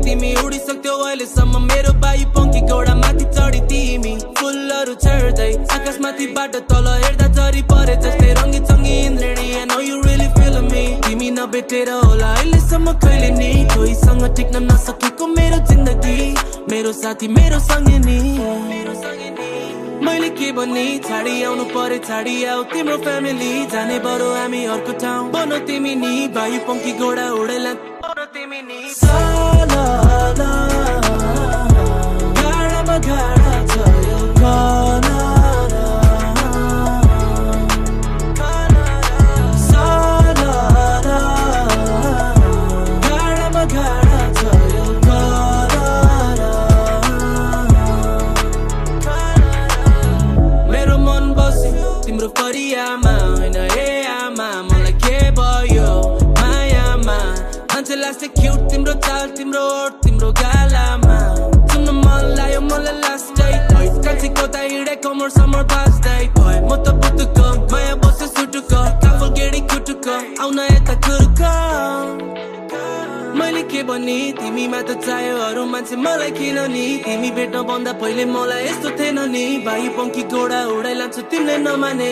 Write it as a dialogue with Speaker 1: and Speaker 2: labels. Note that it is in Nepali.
Speaker 1: तिमी उडिसक्थ्यौ अहिलेसम्म मेरो वायु पंखी घोडा माथि चढी तिमी फुलहरू छर्दै आकाशमाथिबाट तल हेर्दा झरी परे जस्तै रङ्गी चङ्गी इन्द्रेणी I know you really feeling me तिमी नभेटेर होला अहिलेसम्म कहिले नि कोहीसँग टिक्न नसकेको मेरो जिन्दगी मेरो साथी मेरो सँगै नि मैले के भन्ने छाडी आउनु परे छाडी आऊ तिम्रो फ्यामिली जाने बरु हामी अर्को ठाउँ बनो तिमी नि वायु पंखी घोडा उडेला बनो तिमी नि साला गाडामा गाडा छ यो तिम्रो परियामा होइन हे आमा मलाई के भयो मायामा मान्छे लाग्छ क्युट तिम्रो चाल तिम्रो ओठ तिम्रो गालामा सुन्न मन लाग्यो मलाई लास्टै कान्छीको त हिँडे कमर समर बाँच्दै म त बुटुक माया बस्यो सुटुक काफल गेडी कुटुक आउन यता कुरुक मैले के भन्ने तिमीमा त चाह्यो अरू मान्छे मलाई किन नि तिमी भेट्न भन्दा पहिले मलाई यस्तो थिएन नि वायु पंखी घोडा उडाइ लान्छु तिमीले नमाने